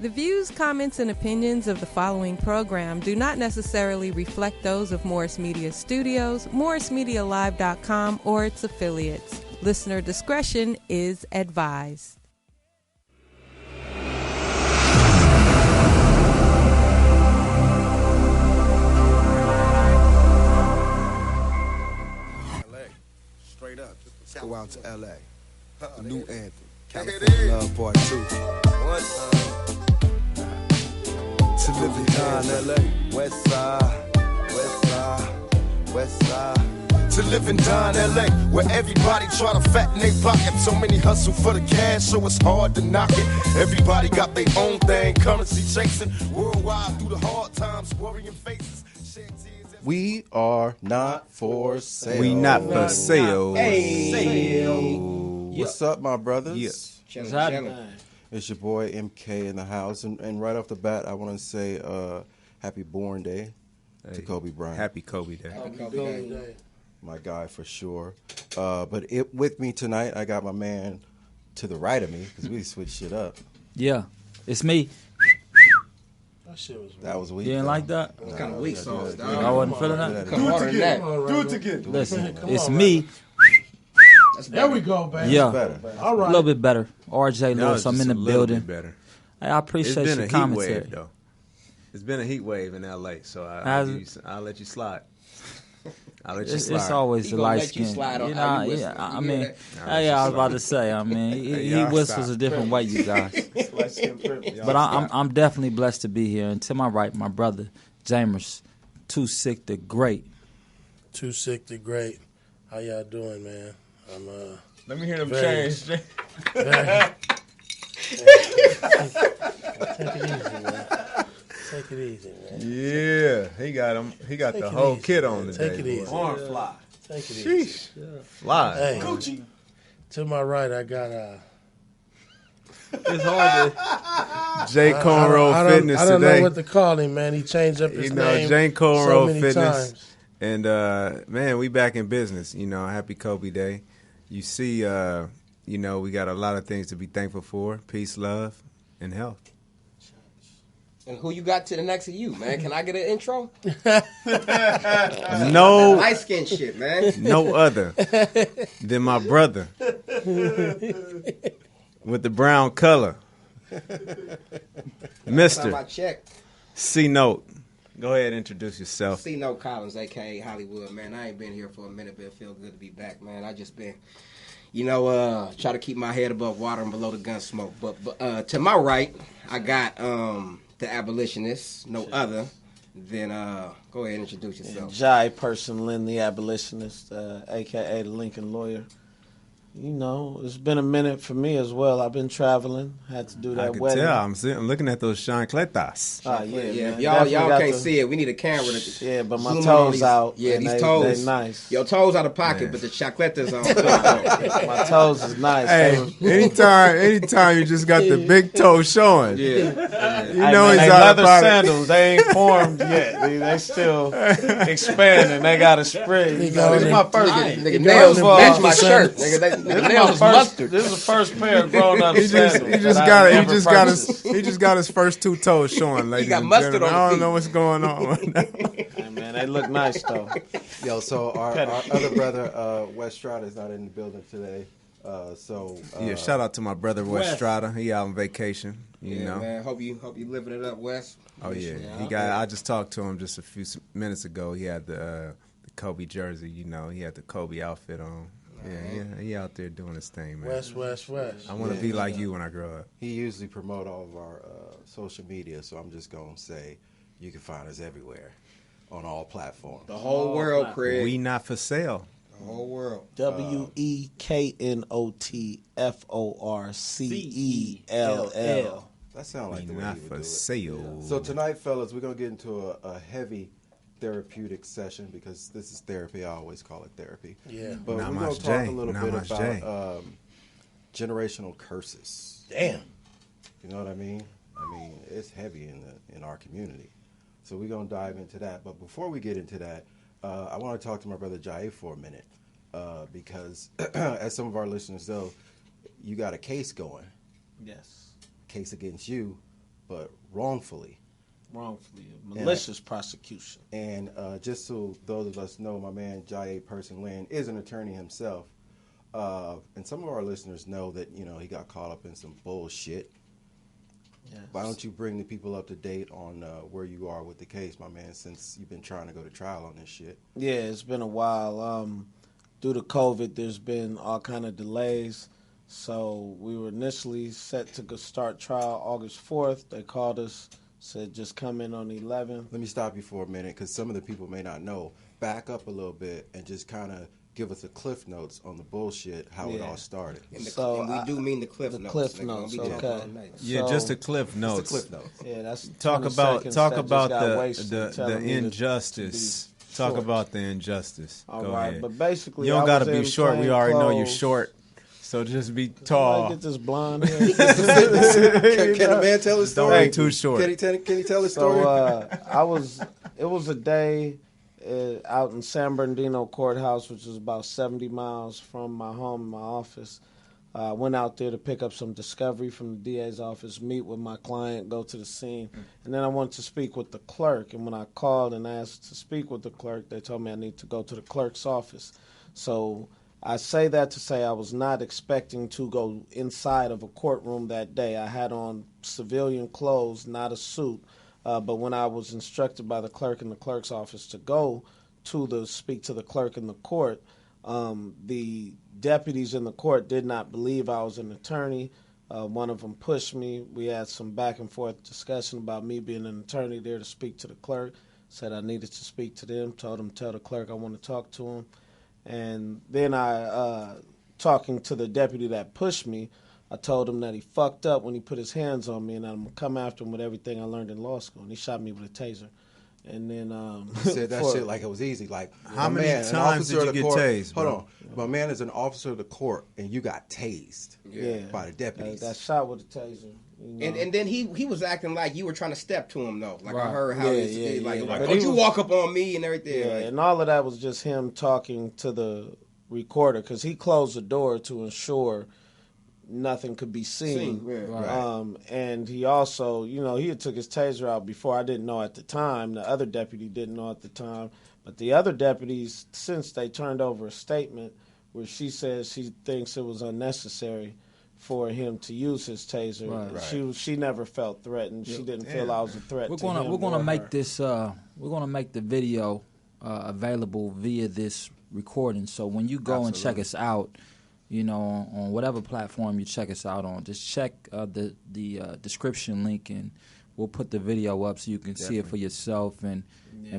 The views, comments, and opinions of the following program do not necessarily reflect those of Morris Media Studios, MorrisMediaLive.com, or its affiliates. Listener discretion is advised. LA, straight up. Let's go out to LA. The new anthem. California Love Part 2. To live and die in LA. West side, west side, west side. To live and die in LA, where everybody try to fatten their pocket. So many hustle for the cash, so it's hard to knock it. Everybody got their own thing, currency chasing. Worldwide through the hard times, worrying faces. We are not for sale. We not for sale. Hey. What's up, my brothers? Yes. It's your boy MK in the house. And right off the bat, I want to say happy born day to Kobe Bryant. Happy Kobe Day. Happy Kobe Day. My guy for sure. But with me tonight, I got my man to the right of me because we switched shit up. Yeah, it's me. That was weak. You didn't like that? It was kind of weak sauce, dog. I wasn't feeling that. Do it again. Listen, it's me. There we go, baby. Yeah, Better. All a right. little bit better. RJ Now Lewis, it's I'm just in the a little building. bit better. Hey, I It's appreciate been your a heat commentary. wave, though. It's been a heat wave in L.A., so Has I'll let you slide. I'll let you It's slide. always He the gonna light let you skin. slide on You how know, you whistle. yeah. I You mean, hear I was about to say. I mean, he y'all whistles stop. a different way, you guys. But I'm definitely blessed to be here. And to my right, my brother Jamers, Too Sick the Great. Too sick to great. How y'all doing, man? I'm Let me hear them Very- change. very- Take it easy, man. Take it easy, man. Yeah, he got him. He got Take the it whole easy, kit man. on today. Take it easy. Arm fly. Take it easy. Sheesh. Fly. Hey, to my right, I got It's hard J. Conroe Fitness I don't today. know what to call him, man. He changed up his You know, name J. so Conroe many Fitness. times. And man, we back in business. You know, happy Kobe Day. You see, you know, we got a lot of things to be thankful for: peace, love, and health. And who you got to the next of you, man? Can I get an intro? No, Light skin shit, man. no other than my brother with the brown color, Sign my Mister check. C Note. Go ahead, and introduce yourself. C. No Collins, a.k.a. Hollywood, man. I ain't been here for a minute, but it feel good to be back, man. I just been, try to keep my head above water and below the gun smoke. But to my right, I got the abolitionist, no other than, go ahead and introduce yourself. Jai Person Lynn, the abolitionist, a.k.a. the Lincoln Lawyer. You know, it's been a minute for me as well. I've been traveling. Had to do I that can wedding. tell. I'm looking at those chancletas. Yeah, Yeah, man. if y'all Definitely got can't the- see it, we need a camera to Yeah, but my zoom in on toes these- out. Yeah, and these they toes. nice. Your toes out of pocket, Man. but the chocolate's on. My toes is nice. Hey, anytime you just got the big toe showing. Yeah. You Hey, know man, he's they out of leather pocket. sandals. They ain't formed yet. They still expanding. They got a spray. He You got know, this it. is my first. Nigga, got nails them match my boots. shirt. Nigga, This nigga is nails my is first. mustard. This is the first pair of grown up He sandals. just that got I've it. ever purchased. He just got his first two toes showing, ladies got and mustard gentlemen. on the I don't feet. know what's going on. Hey, man, they look nice though. Yo, so our other brother, Wes Strada, is not in the building today. Yeah, shout out to my brother Wes Strada. He out on vacation. You Yeah, know. man. Hope you living it up, Wes. Oh yeah, he got. I just talked to him just a few minutes ago. He had the Kobe jersey. You know, he had the Kobe outfit on. Yeah, he out there doing his thing, man. West. I want to be like you when I grow up. He usually promote all of our social media, so I'm just going to say you can find us everywhere on all platforms. The whole world, Craig. We not for sale. The whole world. WEKNOTFORCELL. That sounds like We the way not he would for do it. sale. So tonight, fellas, we're going to get into a heavy therapeutic session because this is therapy. I always call it therapy. Yeah. But we're going Namaste, to talk a little bit namaste. about generational curses. Damn. You know what I mean? I mean, it's heavy in our community. So we're going to dive into that. But before we get into that, I want to talk to my brother Jai for a minute because as some of our listeners know, you got a case going. Yes. Case against you, but wrongfully. Malicious prosecution. And just so those of us know, my man Jai Person Lynn is an attorney himself. And some of our listeners know that, he got caught up in some bullshit. Yes. Why don't you bring the people up to date on where you are with the case, my man, since you've been trying to go to trial on this shit? Yeah, it's been a while. Due to COVID, there's been all kind of delays. So we were initially set to start trial August 4th. They called us, said just come in on the 11th. Let me stop you for a minute because some of the people may not know. Back up a little bit and just kind of give us a cliff notes on the bullshit, how it all started. And we do mean the cliff notes. Cliff notes, okay. Yeah, just the cliff notes. Just the cliff notes. Yeah, that's talk about the injustice. Talk about the injustice. All Go right, ahead. but basically, you don't got to be short. We already know you're short. So just be tall. Get this blonde hair. Can a man tell his story? Don't be too short. Can he tell his story? So it was a day out in San Bernardino Courthouse, which is about 70 miles from my home and my office. I went out there to pick up some discovery from the DA's office, meet with my client, go to the scene. And then I wanted to speak with the clerk. And when I called and asked to speak with the clerk, they told me I need to go to the clerk's office. So I say that to say I was not expecting to go inside of a courtroom that day. I had on civilian clothes, not a suit. But when I was instructed by the clerk in the clerk's office to go to speak to the clerk in the court, the deputies in the court did not believe I was an attorney. One of them pushed me. We had some back and forth discussion about me being an attorney there to speak to the clerk. Said I needed to speak to them. Told him, tell the clerk I want to talk to him. And then talking to the deputy that pushed me, I told him that he fucked up when he put his hands on me, and I'm going to come after him with everything I learned in law school. And he shot me with a taser. And then he said that shit like it was easy. Like, how many times did you get tased? Hold on, my man is an officer of the court, and you got tased by the deputies. Got shot with a taser. And then he was acting like you were trying to step to him though. Like I heard how But don't you walk up on me and everything. Yeah, and all of that was just him talking to the recorder because he closed the door to ensure nothing could be seen. And he also, he had took his taser out before. I didn't know at the time. The other deputy didn't know at the time. But the other deputies, since they turned over a statement where she says she thinks it was unnecessary for him to use his taser. She never felt threatened. She didn't feel I was a threat to him. We're gonna make this. We're gonna make the video available via this recording. So when you go and check us out, on whatever platform you check us out on, just check the description link, and we'll put the video up so you can see it for yourself. And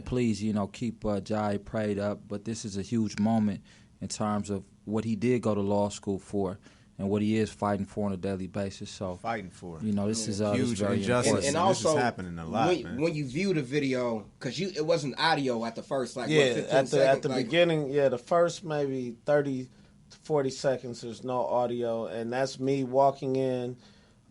please, keep Jai prayed up. But this is a huge moment in terms of what he did go to law school for, and what he is fighting for on a daily basis. So fighting for, this is huge very injustice, and also this is happening a lot. When you view the video, because it wasn't audio at the first, at the beginning, the first maybe 30 to 40 seconds, there's no audio, and that's me walking in,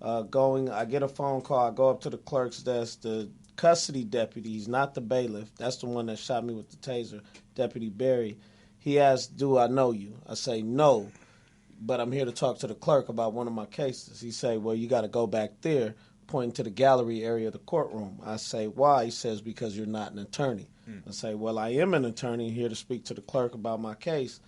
I get a phone call, I go up to the clerk's desk, the custody deputy, he's not the bailiff, that's the one that shot me with the taser, Deputy Barry. He asked, do I know you? I say, no. But I'm here to talk to the clerk about one of my cases. He say, well, you got to go back there, pointing to the gallery area of the courtroom. I say, why? He says, because you're not an attorney. I say, well, I am an attorney here to speak to the clerk about my case.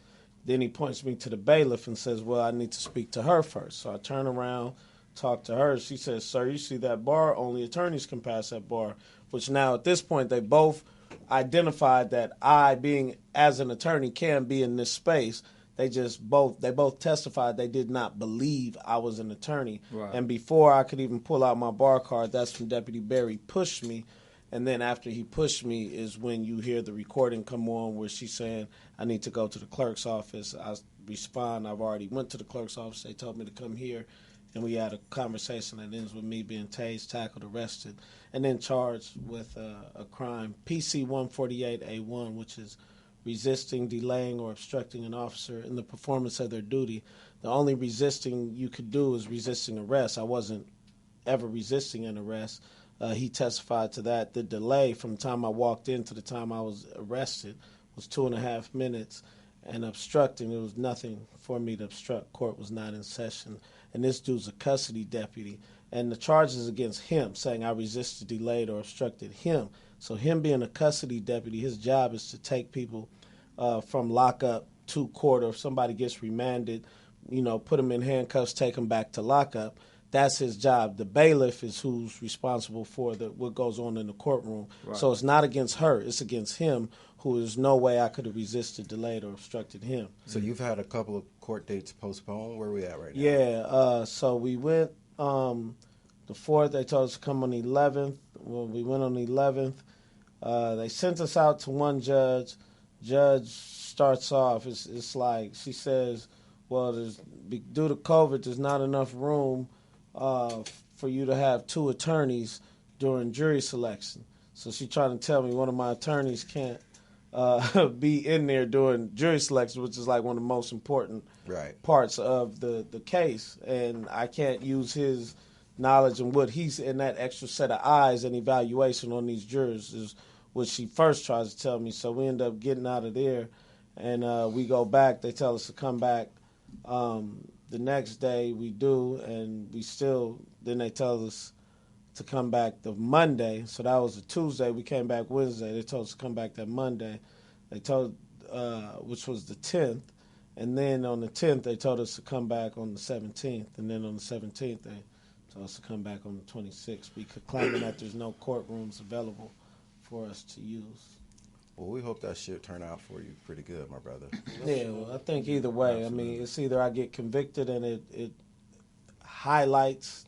Then he points me to the bailiff and says, well, I need to speak to her first. So I turn around, talk to her. She says, sir, you see that bar? Only attorneys can pass that bar, which now at this point they both identified that I, being as an attorney, can be in this space. They both testified they did not believe I was an attorney. Right. And before I could even pull out my bar card, that's when Deputy Barry pushed me. And then after he pushed me is when you hear the recording come on where she's saying, I need to go to the clerk's office. I respond, I've already went to the clerk's office. They told me to come here. And we had a conversation that ends with me being tased, tackled, arrested, and then charged with a crime, PC 148A1, which is resisting, delaying, or obstructing an officer in the performance of their duty. The only resisting you could do is resisting arrest. I wasn't ever resisting an arrest. He testified to that. The delay from the time I walked in to the time I was arrested was 2.5 minutes. And obstructing, there was nothing for me to obstruct. Court was not in session. And this dude's a custody deputy. and the charge is against him, saying I resisted, delayed, or obstructed him. So him being a custody deputy, his job is to take people from lockup to court, or if somebody gets remanded, put them in handcuffs, take them back to lockup. That's his job. The bailiff is who's responsible for what goes on in the courtroom. Right. So it's not against her, it's against him, who is no way I could have resisted, delayed, or obstructed him. So you've had a couple of court dates postponed. Where are we at right now? Yeah, so we went the 4th. They told us to come on the 11th. Well, we went on the 11th. They sent us out to one judge. Judge starts off, it's like, she says, well, due to COVID, there's not enough room for you to have 2 attorneys during jury selection. So she's trying to tell me one of my attorneys can't be in there during jury selection, which is like one of the most important parts of the case. And I can't use his knowledge and what he's in that extra set of eyes and evaluation on these jurors is what she first tries to tell me. So we end up getting out of there, and we go back. They tell us to come back the next day. We do, and then they tell us to come back the Monday. So that was a Tuesday. We came back Wednesday. They told us to come back that Monday. They told, which was the 10th. And then on the 10th, they told us to come back on the 17th. And then on the 17th, they told us to come back on the 26th, claiming that there's no courtrooms available for us to use. Well, we hope that shit turn out for you pretty good, my brother. Yeah, well, I think either way. Absolutely. I mean, it's either I get convicted and it highlights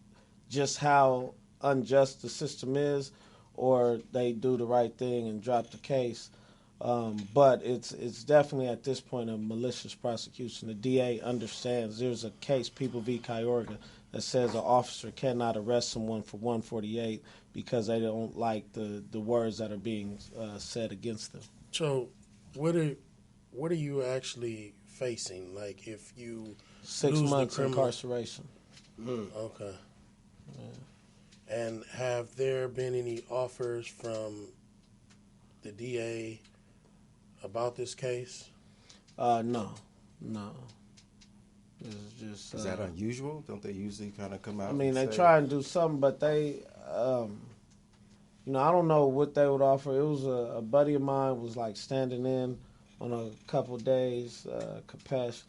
just how unjust the system is, or they do the right thing and drop the case. But it's definitely at this point a malicious prosecution. The DA understands there's a case, People v. Kyorga, that says an officer cannot arrest someone for 148 because they don't like the words that are being said against them. So what are you actually facing? Like if you 6 months incarceration. Okay. Yeah. And have there been any offers from the DA about this case? No. Is that unusual? Don't they usually kind of come out? I mean, they try and do something, but they, I don't know what they would offer. It was a buddy of mine was like standing in on a couple days, Kapesh,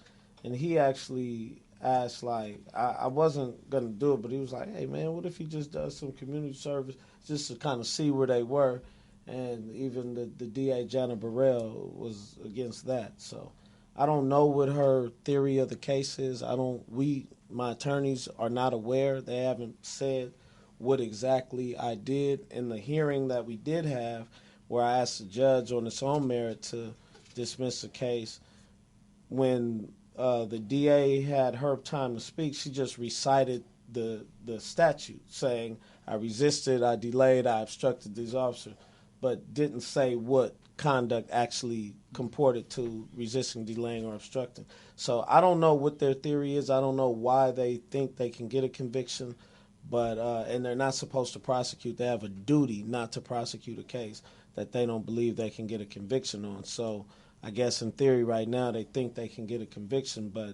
and he actually asked, like, I wasn't going to do it, but he was like, hey, man, what if he just does some community service just to kind of see where they were? And even the DA, Jana Burrell, was against that. So I don't know what her theory of the case is. My attorneys are not aware. They haven't said what exactly I did. In the hearing that we did have, where I asked the judge on its own merit to dismiss the case, when the DA had her time to speak, she just recited the statute, saying, I resisted, I delayed, I obstructed these officers, but didn't say what conduct actually comported to resisting, delaying, or obstructing. So I don't know what their theory is. I don't know why they think they can get a conviction, but and they're not supposed to prosecute. They have a duty not to prosecute a case that they don't believe they can get a conviction on. So I guess in theory right now they think they can get a conviction, but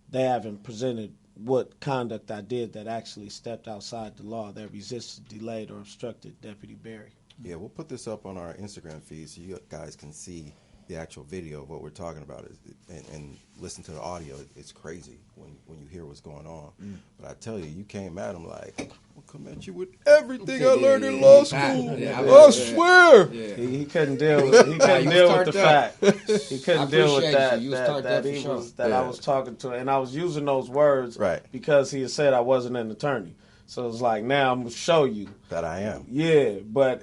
they haven't presented what conduct I did that actually stepped outside the law, that resisted, delayed, or obstructed Deputy Berry. Yeah, we'll put this up on our Instagram feed so you guys can see the actual video of what we're talking about and listen to the audio. It's crazy when you hear what's going on. But I tell you, you came at him like, I'll come at you with everything I learned in law school. I swear. Yeah. He couldn't deal with the fact. He couldn't deal with that I was talking to, and I was using those words because he had said I wasn't an attorney. So it's like, now I'm going to show you that I am. Yeah, but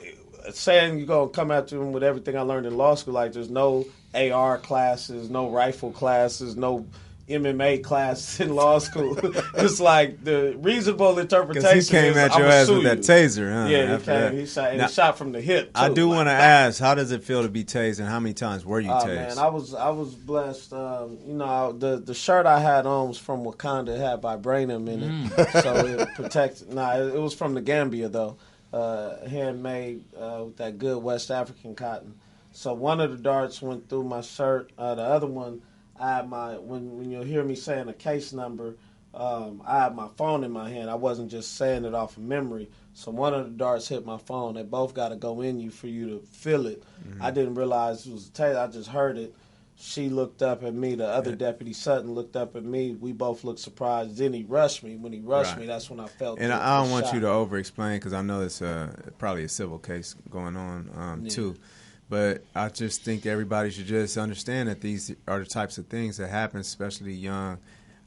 saying you're going to come after him with everything I learned in law school, like there's no AR classes, no rifle classes, no MMA classes in law school. It's like the reasonable interpretation is, he came at your ass with that taser, huh? Yeah, he shot from the hip, too. I do want to ask, how does it feel to be tased, and how many times were you tased? Man, I was blessed. The shirt I had on was from Wakanda. It had vibranium in it, so it protected. It was from the Gambia, though. Handmade with that good West African cotton. So one of the darts went through my shirt. The other one, I had when you'll hear me saying a case number, I had my phone in my hand. I wasn't just saying it off of memory. So one of the darts hit my phone. They both got to go in you for you to feel it. I didn't realize it was a taser. I just heard it. She looked up at me. The other deputy, Sutton, looked up at me. We both looked surprised. Then he rushed me. When he rushed me, that's when I felt And the I don't want shot. you to over-explain because I know it's probably a civil case going on too. But I just think everybody should just understand that these are the types of things that happen, especially young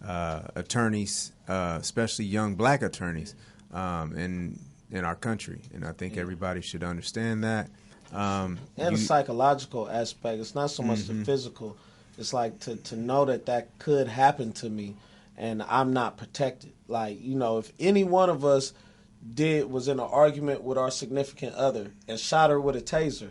attorneys, especially young black attorneys in our country. And I think everybody should understand that. And the psychological aspect. It's not so much the physical. It's like to know that could happen to me and I'm not protected. Like, you know, if any one of us was in an argument with our significant other and shot her with a taser,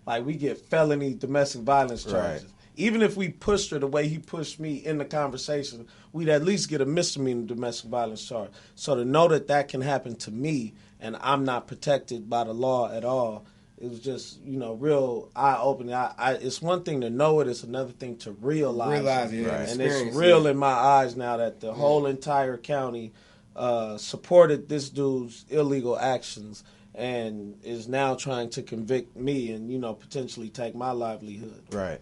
like, we get felony domestic violence charges. Right. Even if we pushed her the way he pushed me in the conversation, we'd at least get a misdemeanor domestic violence charge. So to know that can happen to me and I'm not protected by the law at all, it was just, you know, real eye-opening. It's one thing to know it. It's another thing to realize it. Right. And it's real in my eyes now that the whole entire county supported this dude's illegal actions and is now trying to convict me and, you know, potentially take my livelihood. Right.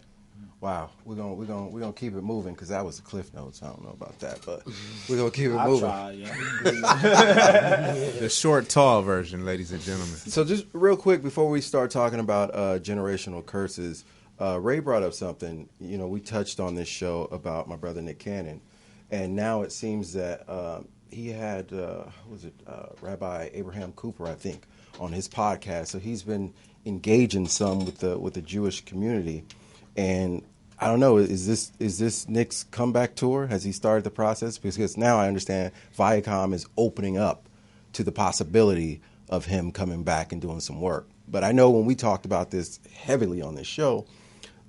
Wow. We're gonna keep it moving because that was the Cliff Notes. I don't know about that, but we're gonna keep it moving. Try, yeah. The short, tall version, ladies and gentlemen. So just real quick before we start talking about generational curses, Ray brought up something. You know, we touched on this show about my brother Nick Cannon, and now it seems that he had Rabbi Abraham Cooper, I think, on his podcast. So he's been engaging some with the Jewish community. And I don't know, is this Nick's comeback tour? Has he started the process? Because now I understand Viacom is opening up to the possibility of him coming back and doing some work. But I know when we talked about this heavily on this show,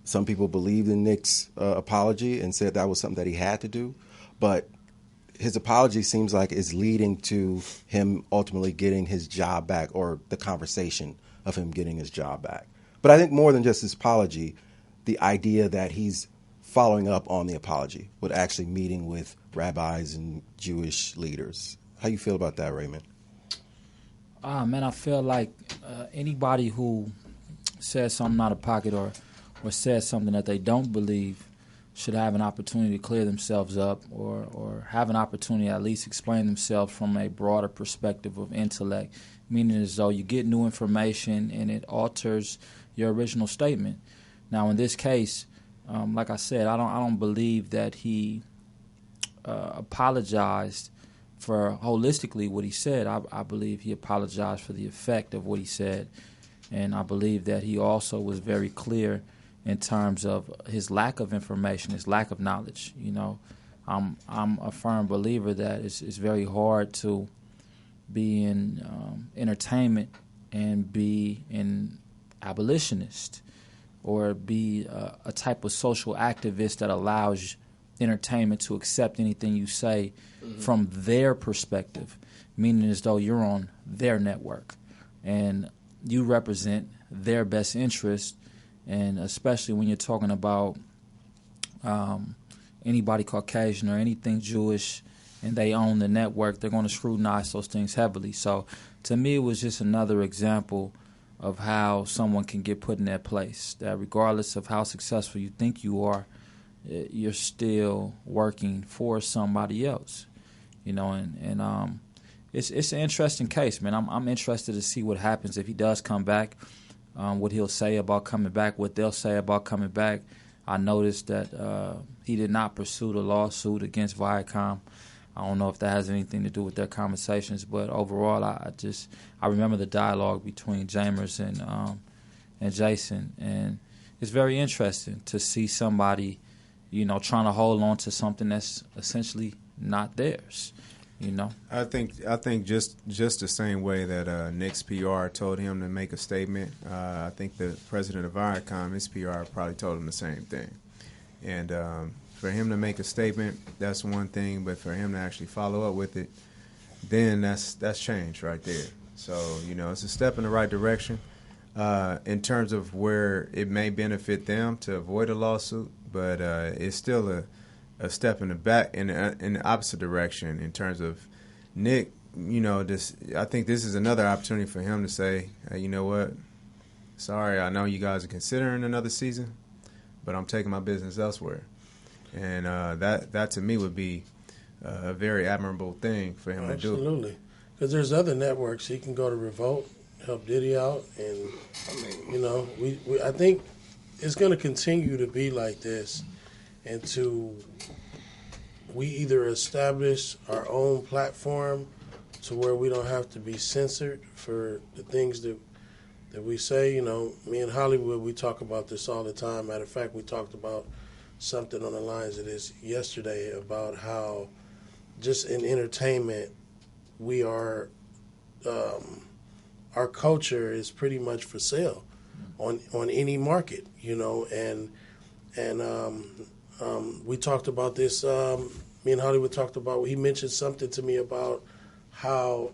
some people believed in Nick's apology and said that was something that he had to do. But his apology seems like is leading to him ultimately getting his job back, or the conversation of him getting his job back. But I think more than just his apology, the idea that he's following up on the apology with actually meeting with rabbis and Jewish leaders. How you feel about that, Raymond? Man, I feel like anybody who says something out of pocket or says something that they don't believe should have an opportunity to clear themselves up or have an opportunity to at least explain themselves from a broader perspective of intellect, meaning as though you get new information and it alters your original statement. Now, in this case, like I said, I don't believe that he apologized for holistically what he said. I believe he apologized for the effect of what he said, and I believe that he also was very clear in terms of his lack of information, his lack of knowledge. You know, I'm a firm believer that it's very hard to be in entertainment and be an abolitionist, or be a type of social activist that allows entertainment to accept anything you say from their perspective, meaning as though you're on their network and you represent their best interest. And especially when you're talking about anybody Caucasian or anything Jewish and they own the network, they're going to scrutinize those things heavily. So to me, it was just another example of how someone can get put in that place, that regardless of how successful you think you are, you're still working for somebody else, you know. And it's an interesting case, man. I'm interested to see what happens if he does come back, what he'll say about coming back, what they'll say about coming back. I noticed that he did not pursue the lawsuit against Viacom. I don't know if that has anything to do with their conversations, but overall, I remember the dialogue between Jamers and Jason, and it's very interesting to see somebody, you know, trying to hold on to something that's essentially not theirs. You know, I think just the same way that Nick's PR told him to make a statement. I think the president of Viacom, his PR, probably told him the same thing, and. For him to make a statement, that's one thing, but for him to actually follow up with it, then that's change right there. So, you know, it's a step in the right direction in terms of where it may benefit them to avoid a lawsuit, but it's still a step in the opposite direction in terms of Nick. You know, I think this is another opportunity for him to say, hey, you know what? Sorry, I know you guys are considering another season, but I'm taking my business elsewhere. And that to me would be a very admirable thing for him to do. Absolutely. Because there's other networks. He can go to Revolt, help Diddy out. And, you know, I think it's going to continue to be like this until we either establish our own platform to where we don't have to be censored for the things that we say. You know, me and Hollywood, we talk about this all the time. Matter of fact, we talked about something on the lines of this yesterday about how just in entertainment, we are, our culture is pretty much for sale on any market, you know, and we talked about this, me and Hollywood talked about, he mentioned something to me about how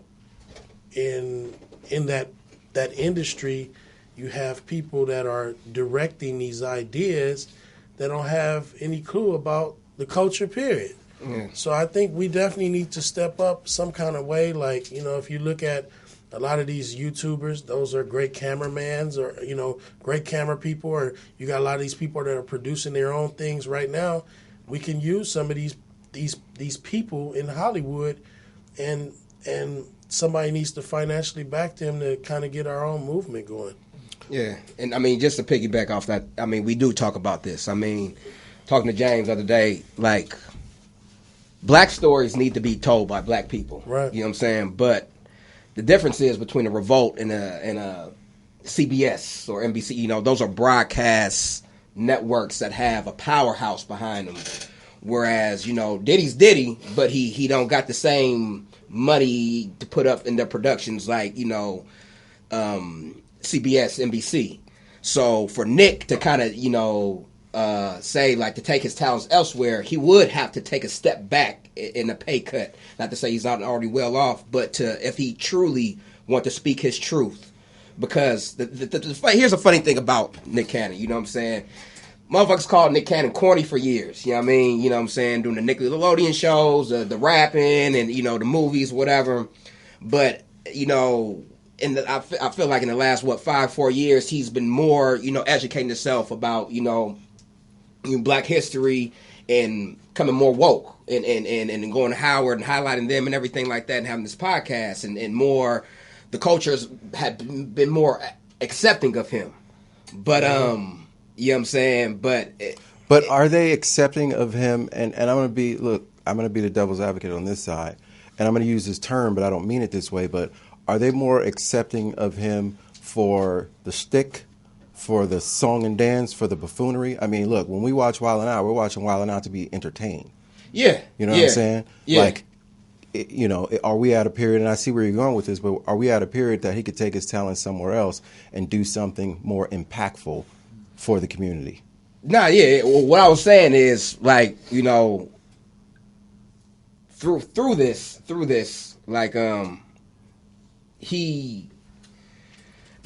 in that industry you have people that are directing these ideas that don't have any clue about the culture, period. Yeah. So I think we definitely need to step up some kind of way. Like, you know, if you look at a lot of these YouTubers, those are great cameramans or, you know, great camera people, or you got a lot of these people that are producing their own things right now. We can use some of these people in Hollywood, and somebody needs to financially back them to kind of get our own movement going. Yeah, and I mean, just to piggyback off that, I mean, we do talk about this. I mean, talking to James the other day, like, black stories need to be told by black people. Right. You know what I'm saying? But the difference is between a Revolt and a CBS or NBC, you know, those are broadcast networks that have a powerhouse behind them. Whereas, you know, Diddy's Diddy, but he don't got the same money to put up in their productions like, you know, CBS, NBC. So for Nick to kind of, you know, say like to take his talents elsewhere, he would have to take a step back in a pay cut. Not to say he's not already well off, but if he truly want to speak his truth. Because here's a funny thing about Nick Cannon, you know what I'm saying? Motherfuckers called Nick Cannon corny for years, you know what I mean? You know what I'm saying? Doing the Nickelodeon shows, the rapping, and, you know, the movies, whatever. But, you know, I feel like in the last, 4 years, he's been more, you know, educating himself about, you know, black history and coming more woke and going to Howard and highlighting them and everything like that and having this podcast and more, the cultures had been more accepting of him. But, you know what I'm saying? But are they accepting of him? And I'm going to be the devil's advocate on this side. And I'm going to use this term, but I don't mean it this way. But are they more accepting of him for the shtick, for the song and dance, for the buffoonery? I mean, look, when we watch Wild 'N Out, we're watching Wild 'N Out to be entertained. Yeah. You know what I'm saying? Yeah. Like, you know, are we at a period, and I see where you're going with this, but are we at a period that he could take his talent somewhere else and do something more impactful for the community? Nah, yeah. Well, what I was saying is, like, you know, through this, like, he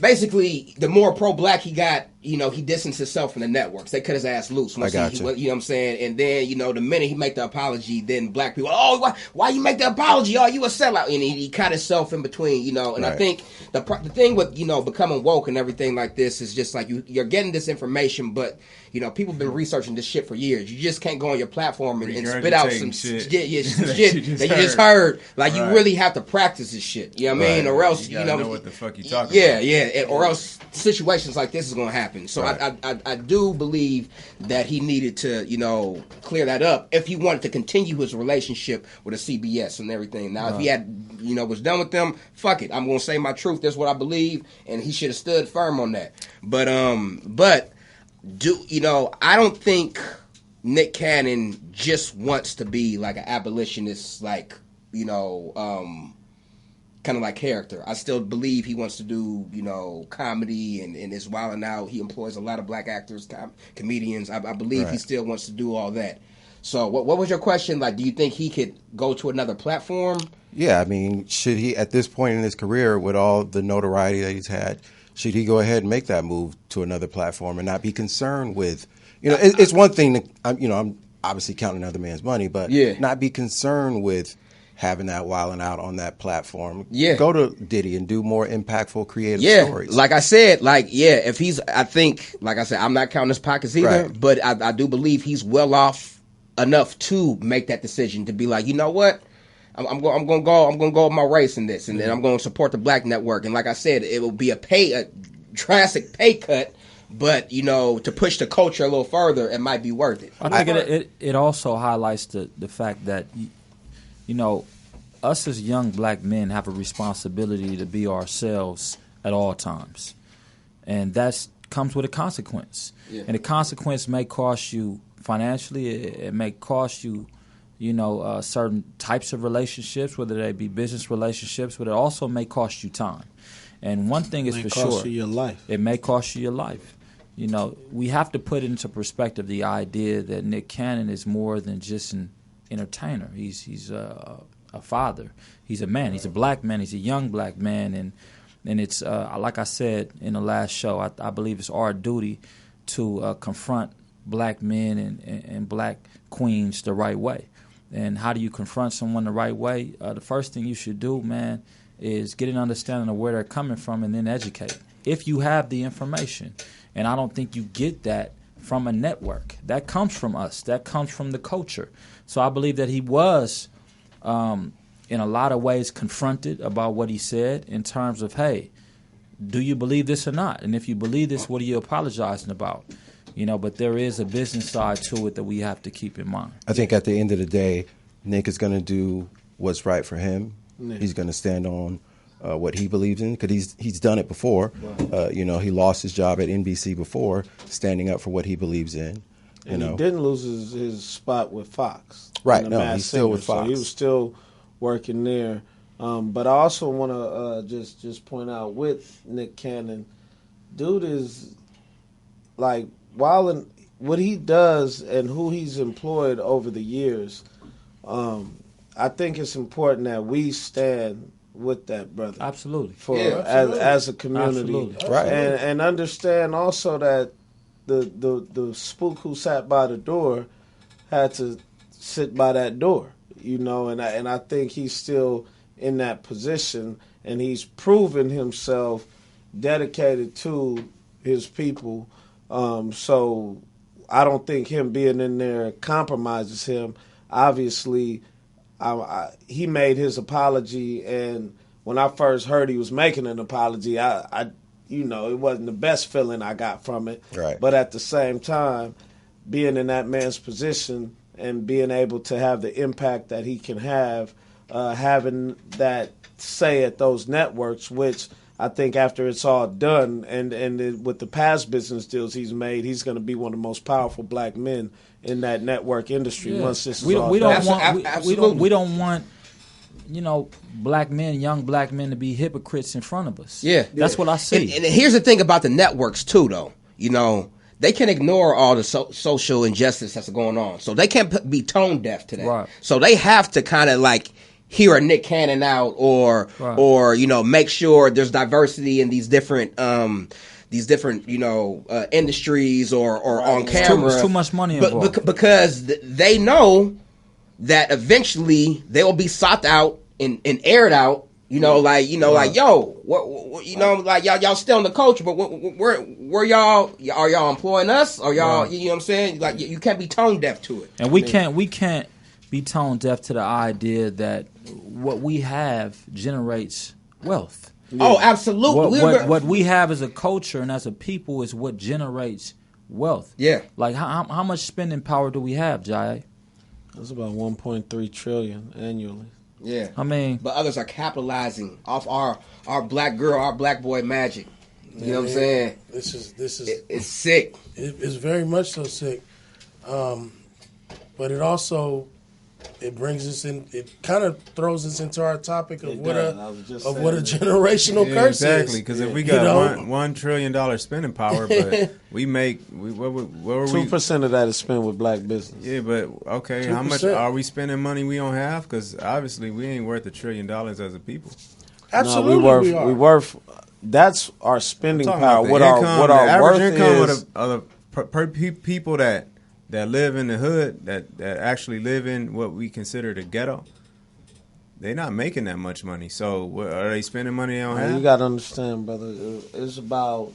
basically, the more pro-black he got, you know, he distanced himself from the networks. They cut his ass loose. I got you. You know what I'm saying? And then, you know, the minute he make the apology, then black people, oh, why you make the apology? Oh, you a sellout. And he cut himself in between, you know. And right. I think the thing with, you know, becoming woke and everything like this is just like you're getting this information, but, you know, people have been researching this shit for years. You just can't go on your platform and spit out some shit that you just heard. Like, right. You really have to practice this shit. You know what I mean? Or else, you know what the fuck you talking about. Yeah. Or else situations like this is going to happen. So right. I do believe that he needed to, you know, clear that up if he wanted to continue his relationship with a CBS and everything. Now, if he had, you know, was done with them, fuck it. I'm going to say my truth. That's what I believe. And he should have stood firm on that. But you know, I don't think Nick Cannon just wants to be like an abolitionist, like, you know, kind of like character. I still believe he wants to do, you know, comedy and is Wild 'N Out. He employs a lot of black actors, comedians. I believe right. He still wants to do all that. So what was your question? Like, do you think he could go to another platform? Yeah, I mean, should he, at this point in his career, with all the notoriety that he's had, should he go ahead and make that move to another platform and not be concerned with, you know, it's one thing to, you know, I'm obviously counting another man's money, but Yeah. not be concerned with having that wilding out on that platform. Yeah. Go to Diddy and do more impactful, creative Yeah, stories. like I said, if he's, I think, like I said, I'm not counting his pockets either, Right. but I do believe he's well off enough to make that decision to be like, you know what, I'm gonna go with my race in this, and then I'm gonna support the Black Network, and like I said, it will be a drastic pay cut, but to push the culture a little further, it might be worth it. I think it also highlights the fact that us as young black men have a responsibility to be ourselves at all times, and that comes with a consequence. Yeah. And the consequence may cost you financially. It may cost you, certain types of relationships, whether they be business relationships, but it also may cost you time. And one thing is for sure, cost you your life. It may cost you your life. We have to put into perspective the idea that Nick Cannon is more than just an entertainer. He's a father. He's a man. He's a black man. He's a young black man, and it's like I said in the last show. I believe it's our duty to confront black men and black queens the right way. And how do you confront someone the right way? The first thing you should do, man, is get an understanding of where they're coming from and then educate. If you have the information, and I don't think you get that from a network. That comes from us. That comes from the culture. So I believe that he was, in a lot of ways, confronted about what he said in terms of, hey, do you believe this or not? And if you believe this, what are you apologizing about? But there is a business side to it that we have to keep in mind. I think at the end of the day, Nick is going to do what's right for him. Yeah. He's going to stand on what he believes in, because he's done it before. Right. He lost his job at NBC before, standing up for what he believes in. And he didn't lose his spot with Fox. Right, no, he's still with Fox. So he was still working there. But I also want to just point out with Nick Cannon, dude is like, while what he does and who he's employed over the years, I think it's important that we stand with that brother. Absolutely. As a community. Absolutely. Right. And understand also that the spook who sat by the door had to sit by that door, and I think he's still in that position, and he's proven himself dedicated to his people. So I don't think him being in there compromises him. Obviously, he made his apology, and when I first heard he was making an apology, I it wasn't the best feeling I got from it. Right. But at the same time, being in that man's position and being able to have the impact that he can have, having that say at those networks, which I think after it's all done and with the past business deals he's made, he's going to be one of the most powerful black men in that network industry once this is all done. We don't want black men, young black men, to be hypocrites in front of us. Yeah. That's what I see. And here's the thing about the networks, too, though. They can ignore all the social injustice that's going on. So they can't be tone deaf to that. Right. So they have to kind of like hear a Nick Cannon out or make sure there's diversity in these different industries or on camera. It's too much money involved. Because they know that eventually they will be sought out and aired out. Like yo, what like y'all still in the culture, but where y'all are y'all employing us or y'all? Right. You know what I'm saying? Like you can't be tone deaf to it. And we can't be tone deaf to the idea that what we have generates wealth. Yeah. Oh, absolutely. What we have as a culture and as a people is what generates wealth. Yeah. Like how much spending power do we have, Jai? That's about 1.3 trillion annually. Yeah. But others are capitalizing off our black girl, our black boy magic. You know what I'm saying? This is it's sick. It's very much so sick. But it also brings us in. It kind of throws us into our topic of what a generational curse is. Exactly, because if we got $1 trillion spending power, but we make 2% of that is spent with black business. Yeah, but okay, 2%. How much are we spending money we don't have? Because obviously we ain't worth $1 trillion as a people. Absolutely, no, we worth. That's our spending power. What our average worth income is. of the people that that live in the hood, that actually live in what we consider the ghetto, they're not making that much money. So are they spending money they don't have? You got to understand, brother. It's about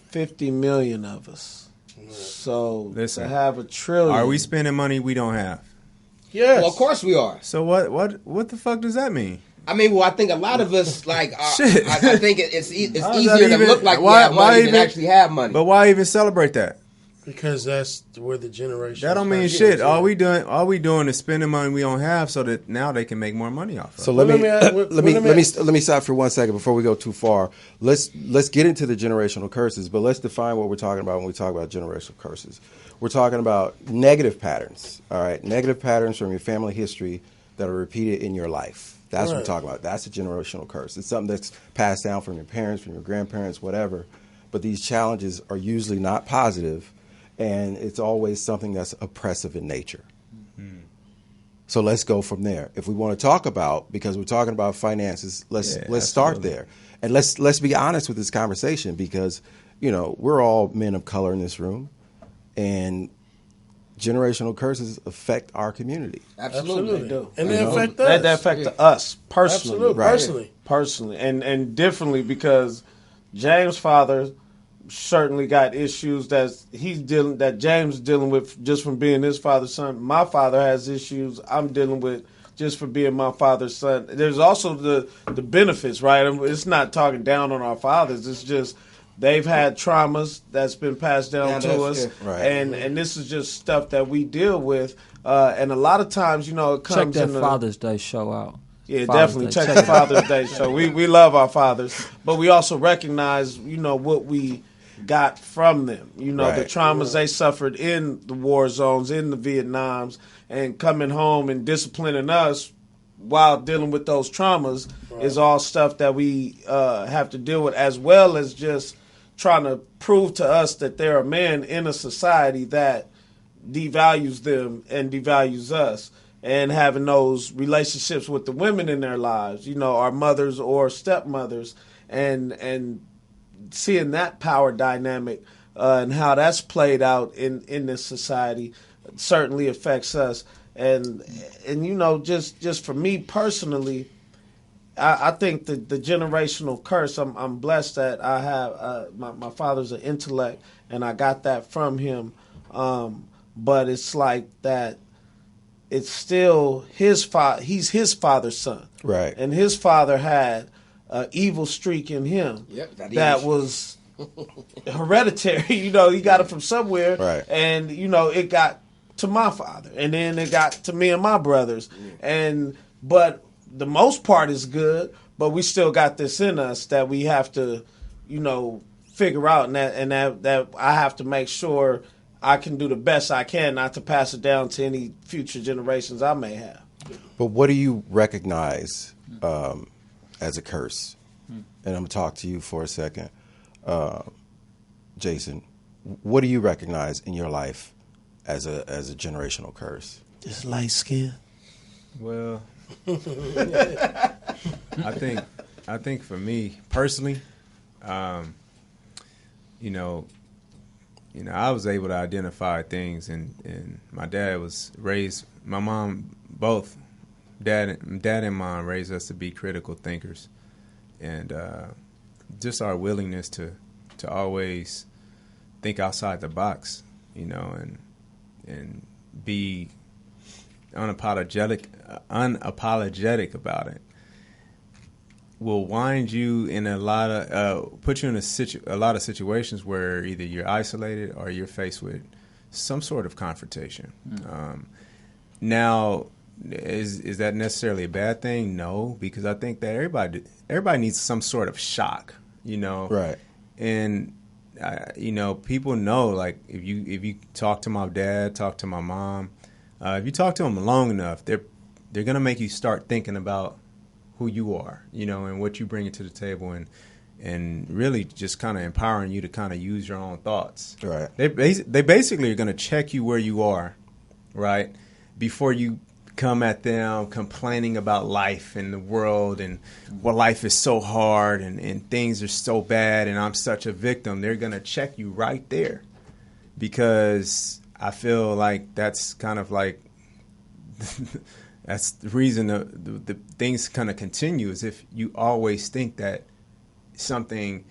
50 million of us. So Listen, to have $1 trillion. Are we spending money we don't have? Yes. Well, of course we are. So what the fuck does that mean? I mean, well, I think a lot of us like. Shit. I think it's How does easier that to even- look like we why- have why money even- than actually have money. But why even celebrate that? Because that's where the generation. That don't mean shit. All we doing is spending money we don't have, so that now they can make more money off of. So it. let me stop for 1 second before we go too far. Let's get into the generational curses, but let's define what we're talking about when we talk about generational curses. We're talking about negative patterns. All right, negative patterns from your family history that are repeated in your life. That's what we're talking about. That's a generational curse. It's something that's passed down from your parents, from your grandparents, whatever. But these challenges are usually not positive, and it's always something that's oppressive in nature. So let's go from there. If we want to talk about, because we're talking about finances, let's start there. And let's be honest with this conversation, because, you know, we're all men of color in this room, and generational curses affect our community. Absolutely. They do. And they affect us. They affect us personally. Absolutely. Right. Personally. And differently, because James' father certainly got issues that James dealing with just from being his father's son. My father has issues I'm dealing with just for being my father's son. There's also the benefits, right? It's not talking down on our fathers. It's just they've had traumas that's been passed down to us, Right. and this is just stuff that we deal with. And a lot of times, you know, it Check comes that in the Father's Day show out. Yeah, Father's definitely. Day. Check the Father's Day show. We love our fathers, but we also recognize, you know, what we got from them. You know, the Right. traumas they suffered in the war zones, in the Vietnams, and coming home and disciplining us while dealing with those traumas is all stuff that we have to deal with, as well as just trying to prove to us that there are men in a society that devalues them and devalues us. And having those relationships with the women in their lives, you know, our mothers or stepmothers, and seeing that power dynamic and how that's played out in this society certainly affects us. And you know, just for me personally, I think the generational curse. I'm blessed that I have my father's an intellect, and I got that from him. But it's like that. It's still his father. He's his father's son, Right. and his father had an evil streak in him that was hereditary. You know, he got it from somewhere, Right. and you know, it got to my father, and then it got to me and my brothers, but the most part is good. But we still got this in us that we have to, you know, figure out, and that I have to make sure I can do the best I can not to pass it down to any future generations I may have. But what do you recognize as a curse? And I'm going to talk to you for a second. Jason, what do you recognize in your life as a generational curse? Just light skin. Well, I think for me personally, you know, I was able to identify things, and my dad was raised. My mom, both dad and mom raised us to be critical thinkers, and just our willingness to always think outside the box, you know, and be unapologetic about it. Will wind you in a lot of put you in a lot of situations where either you're isolated or you're faced with some sort of confrontation. Now, is that necessarily a bad thing? No, because I think that everybody needs some sort of shock, you know. Right. And you know, people know, like, if you talk to my dad, talk to my mom, if you talk to them long enough, they're gonna make you start thinking about who you are, you know, and what you bring to the table, and really just kind of empowering you to kind of use your own thoughts. Right. They basically are going to check you where you are, right, before you come at them complaining about life and the world and well, life is so hard and things are so bad and I'm such a victim. They're going to check you right there because I feel like that's kind of like that's the reason the things kind of continue, is if you always think that something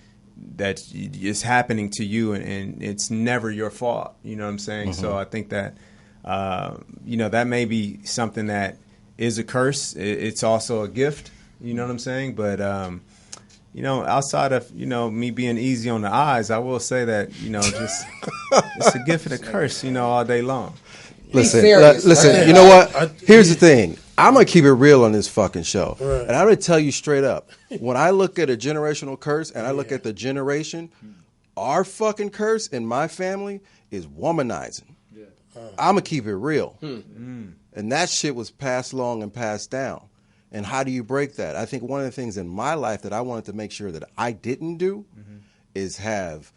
that is happening to you and it's never your fault. You know what I'm saying? Mm-hmm. So I think that, that may be something that is a curse. It's also a gift. You know what I'm saying? But, outside of, me being easy on the eyes, I will say that, just it's a gift and a curse, all day long. Listen, you know what? Here's the thing. I'm going to keep it real on this fucking show. Right. And I'm going to tell you straight up. When I look at a generational curse and I look at the generation, our fucking curse in my family is womanizing. Yeah. I'm going to keep it real. And that shit was passed along and passed down. And how do you break that? I think one of the things in my life that I wanted to make sure that I didn't do is have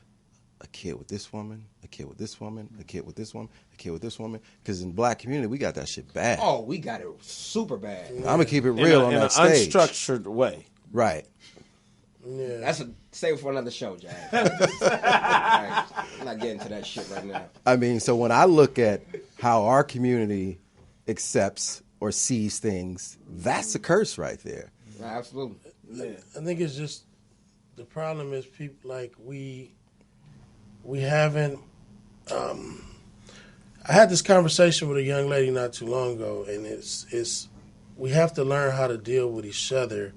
a kid with this woman, a kid with this woman, a kid with this woman, a kid with this woman. Because in the black community, we got that shit bad. Oh, we got it super bad. I'm going to keep it real on that stage. In an unstructured way. Right. Yeah. That's save for another show, Jack. I'm not getting to that shit right now. I mean, so when I look at how our community accepts or sees things, that's a curse right there. Absolutely. Yeah. I think it's just, the problem is people, like, we haven't, I had this conversation with a young lady not too long ago, and it's we have to learn how to deal with each other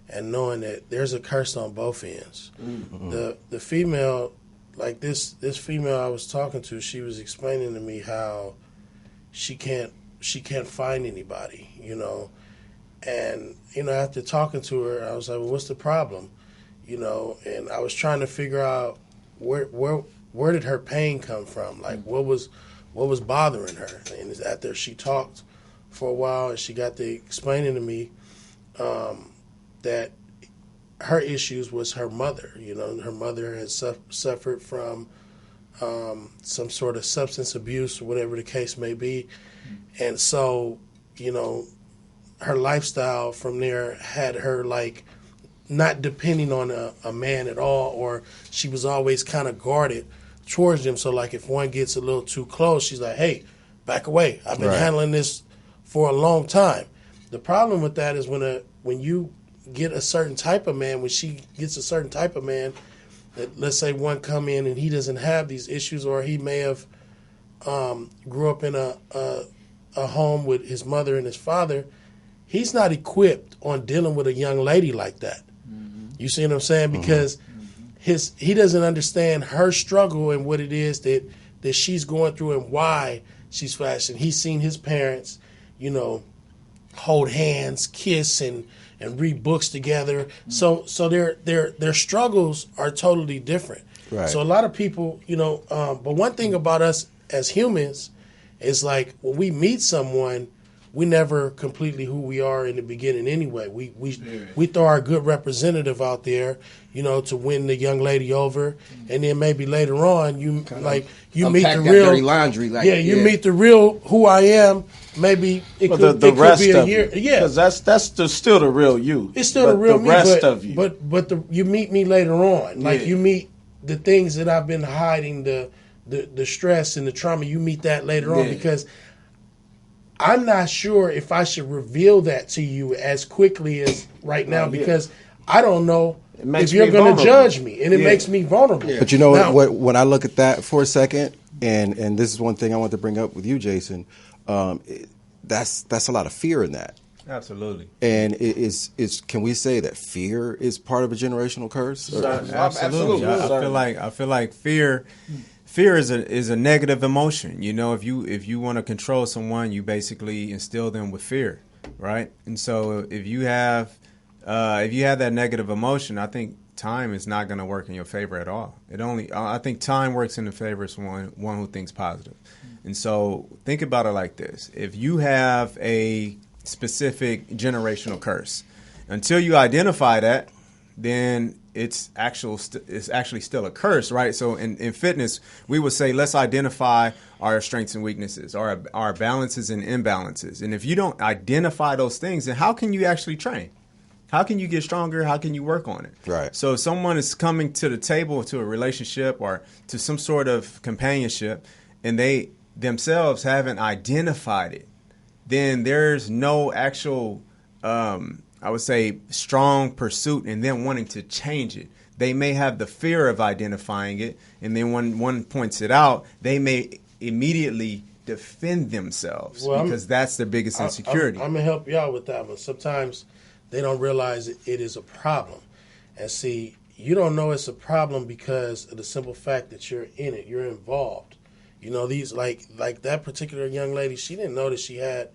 and knowing that there's a curse on both ends. Mm-hmm. The female, like this female I was talking to, she was explaining to me how she can't find anybody, and after talking to her, I was like, well, what's the problem, and I was trying to figure out where did her pain come from, like what was bothering her. And after she talked for a while and she got to explaining to me that her issues was her mother. Her mother had suffered from some sort of substance abuse or whatever the case may be. And so, her lifestyle from there had her like not depending on a man at all, or she was always kind of guarded towards him. So like if one gets a little too close, she's like, hey, back away. I've been handling this for a long time. The problem with that is when you get a certain type of man, when she gets a certain type of man, that let's say one come in and he doesn't have these issues, or he may have grew up in a home with his mother and his father, he's not equipped on dealing with a young lady like that. Mm-hmm. You see what I'm saying? Because he doesn't understand her struggle and what it is that she's going through and why she's flashing. He's seen his parents, hold hands, kiss, and read books together. Mm-hmm. So their struggles are totally different. Right. So a lot of people, but one thing about us as humans is like when we meet someone, we never completely who we are in the beginning anyway. We throw our good representative out there, to win the young lady over, and then maybe later on you meet the real dirty laundry. You meet the real who I am. Maybe it could be a year. Yeah, because that's still the real you. It's still the real the me. Rest of you. But you meet me later on. Like you meet the things that I've been hiding, the stress and the trauma. You meet that later on because I'm not sure if I should reveal that to you as quickly as right now because I don't know if you're going to judge me, and it makes me vulnerable. Yeah. But you know what? When I look at that for a second, and this is one thing I want to bring up with you, Jason, that's a lot of fear in that. Absolutely. And can we say that fear is part of a generational curse? Absolutely. I feel like fear is a negative emotion. If you want to control someone, you basically instill them with fear, right? And so if you have that negative emotion, I think time is not going to work in your favor at all. I think time works in the favor of one who thinks positive. And so think about it like this: if you have a specific generational curse, until you identify that, then it's actually still a curse, right? So in fitness, we would say, let's identify our strengths and weaknesses, our balances and imbalances. And if you don't identify those things, then how can you actually train? How can you get stronger? How can you work on it? Right. So if someone is coming to the table to a relationship or to some sort of companionship and they themselves haven't identified it, then there's no actual, I would say, strong pursuit in them wanting to change it. They may have the fear of identifying it, and then when one points it out, they may immediately defend themselves because that's their biggest insecurity. I'm going to help you out with that one. Sometimes they don't realize it is a problem. And see, you don't know it's a problem because of the simple fact that you're in it. You're involved. You know, these like that particular young lady, she didn't know that she had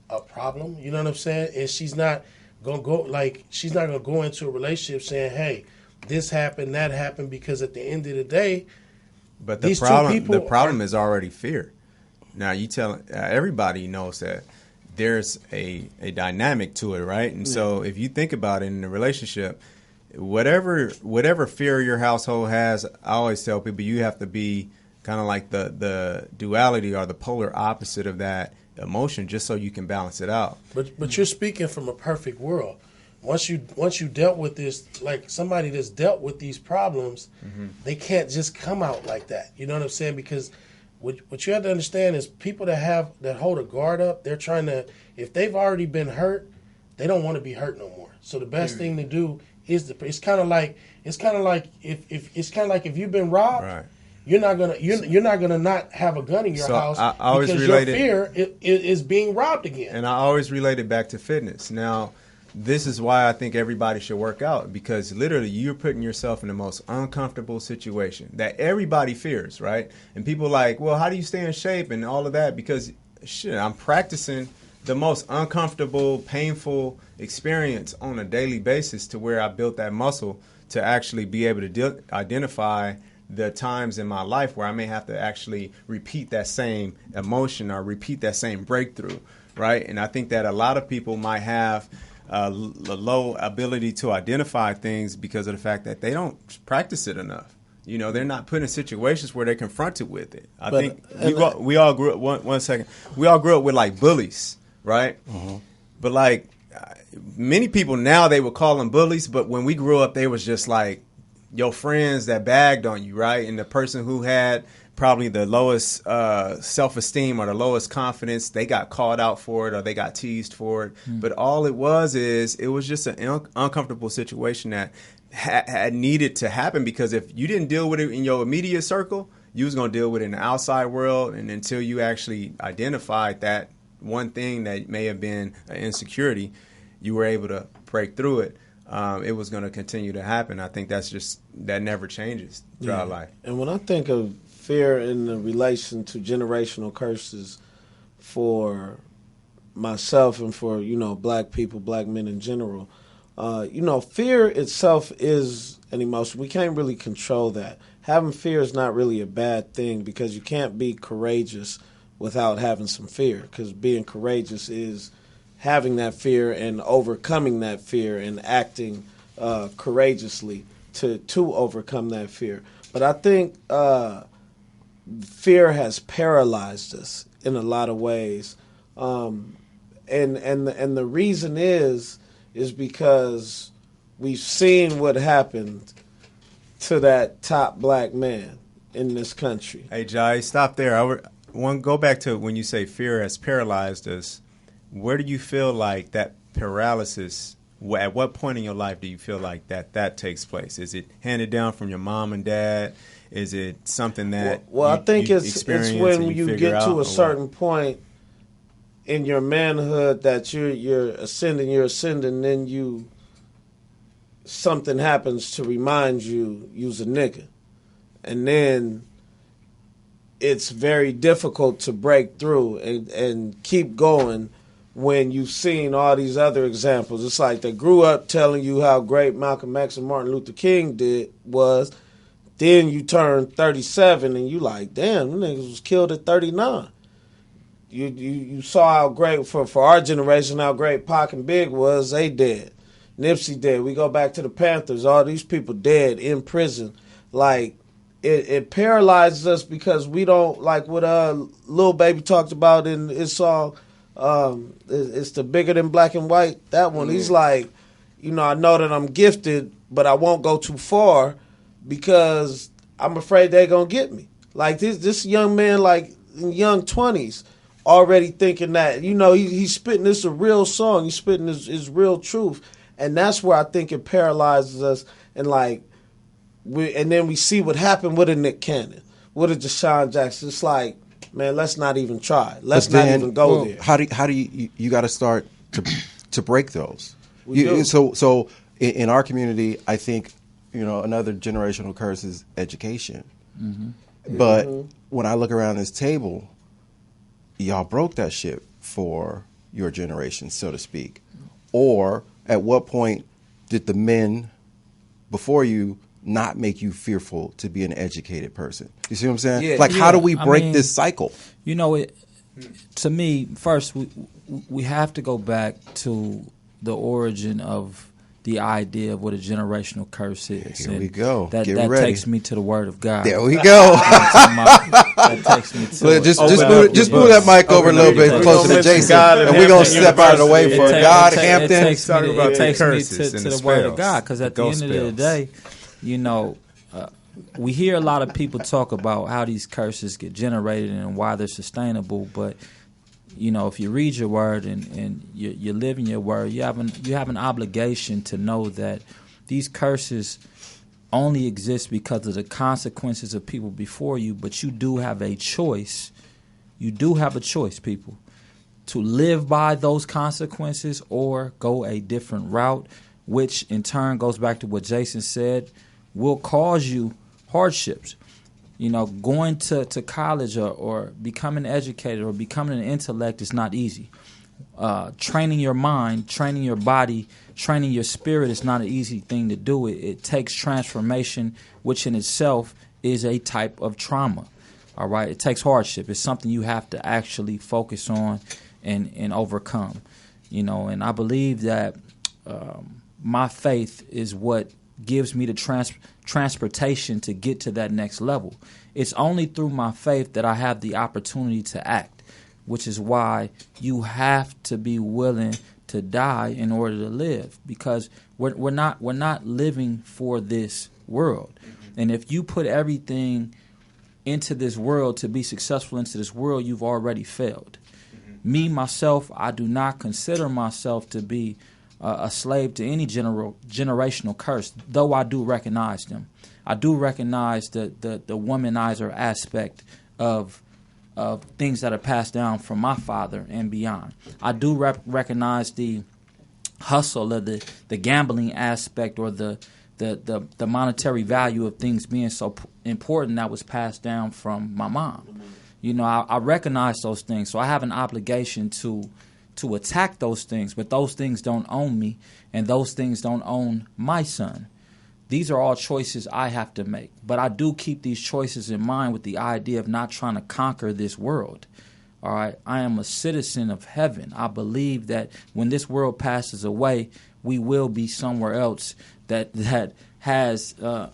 a problem. You know what I'm saying? And she's not going to go into a relationship saying, hey, this happened, that happened, because at the end of the day, but the problem is already fear. Now you tell everybody knows that there's a dynamic to it, right? And so if you think about it in a relationship, whatever fear your household has, I always tell people you have to be kind of like the duality or the polar opposite of that emotion, just so you can balance it out. But you're speaking from a perfect world. Once you dealt with this, like somebody that's dealt with these problems, they can't just come out like that. You know what I'm saying? Because what you have to understand is people that hold a guard up, they're trying to, if they've already been hurt, they don't want to be hurt no more. So the best thing to do is it's kind of like if you've been robbed, right. You're not gonna not have a gun in your house because your fear is being robbed again. And I always relate it back to fitness. Now, this is why I think everybody should work out, because literally you're putting yourself in the most uncomfortable situation that everybody fears, right? And people are like, well, how do you stay in shape and all of that? Because shit, I'm practicing the most uncomfortable, painful experience on a daily basis to where I built that muscle to actually be able to identify the times in my life where I may have to actually repeat that same emotion or repeat that same breakthrough, right? And I think that a lot of people might have a low ability to identify things because of the fact that they don't practice it enough. You know, they're not put in situations where they're confronted with it. I think we all grew up, one second, we all grew up with like bullies, right? Mm-hmm. But like many people now, they would call them bullies, but when we grew up, they was just like your friends that bagged on you, right? And the person who had probably the lowest self-esteem or the lowest confidence, they got called out for it or they got teased for it. But all it was just an uncomfortable situation that had needed to happen, because if you didn't deal with it in your immediate circle, you was going to deal with it in the outside world. And until you actually identified that one thing that may have been an insecurity, you were able to break through it. It was going to continue to happen. I think that never changes throughout life. And when I think of fear in the relation to generational curses for myself and for, black people, black men in general, fear itself is an emotion. We can't really control that. Having fear is not really a bad thing, because you can't be courageous without having some fear, because being courageous is having that fear and overcoming that fear and acting courageously to overcome that fear. But I think fear has paralyzed us in a lot of ways, and the reason is because we've seen what happened to that top black man in this country. Hey, Jai, stop there. I want to go back to when you say fear has paralyzed us. Where do you feel like that paralysis, at what point in your life do you feel like that takes place? Is it handed down from your mom and dad? Is it something that I think it's when you get to a certain point in your manhood that you're ascending, then something happens to remind you's a nigga. And then it's very difficult to break through and keep going when you've seen all these other examples. It's like they grew up telling you how great Malcolm X and Martin Luther King was. Then you turn 37 and you like, damn, them niggas was killed at 39. You saw how great, for our generation, how great Pac and Big was. They dead. Nipsey dead. We go back to the Panthers. All these people dead in prison. Like, it paralyzes us because we don't, like what Lil Baby talked about in his song, it's the Bigger Than Black and White. That one, he's like, I know that I'm gifted, but I won't go too far because I'm afraid they're going to get me. Like this young man, like in young 20s, already thinking that, he's spitting this a real song. He's spitting his real truth. And that's where I think it paralyzes us. And and then we see what happened with a Nick Cannon, with a Deshaun Jackson. It's like, man, let's not even try. Let's not even go there. How do you got to start to break those? So in our community, I think another generational curse is education. Mm-hmm. But when I look around this table, y'all broke that shit for your generation, so to speak. Or at what point did the men before you not make you fearful to be an educated person? You see what I'm saying? Yeah, how do we break this cycle? To me, first we have to go back to the origin of the idea of what a generational curse is. Here we go. That ready. takes me to the Word of God. There we go. That takes me to just move that mic over a little bit closer to Jason, and we're gonna step out of the way for God, Hampton. It takes me to the Word of God, because at the end of the day, we hear a lot of people talk about how these curses get generated and why they're sustainable, but if you read your word and you live in your word, you have an obligation to know that these curses only exist because of the consequences of people before you, but you do have a choice. You do have a choice, people, to live by those consequences or go a different route, which in turn goes back to what Jason said, will cause you hardships. Going to college or becoming educated or becoming an intellect is not easy. Training your mind, training your body, training your spirit is not an easy thing to do. It takes transformation, which in itself is a type of trauma. All right, it takes hardship. It's something you have to actually focus on and overcome. And I believe that my faith is what gives me the transportation to get to that next level. It's only through my faith that I have the opportunity to act, which is why you have to be willing to die in order to live, because we're not living for this world. And if you put everything into this world to be successful into this world, you've already failed. Me, myself, I do not consider myself to be a slave to any generational curse, though I do recognize them. I do recognize the womanizer aspect of things that are passed down from my father and beyond. I do recognize the hustle of the gambling aspect or the monetary value of things being so important that was passed down from my mom. I recognize those things, so I have an obligation to attack those things, but those things don't own me, and those things don't own my son. These are all choices I have to make, but I do keep these choices in mind with the idea of not trying to conquer this world. All right, I am a citizen of heaven. I believe that when this world passes away, we will be somewhere else that has an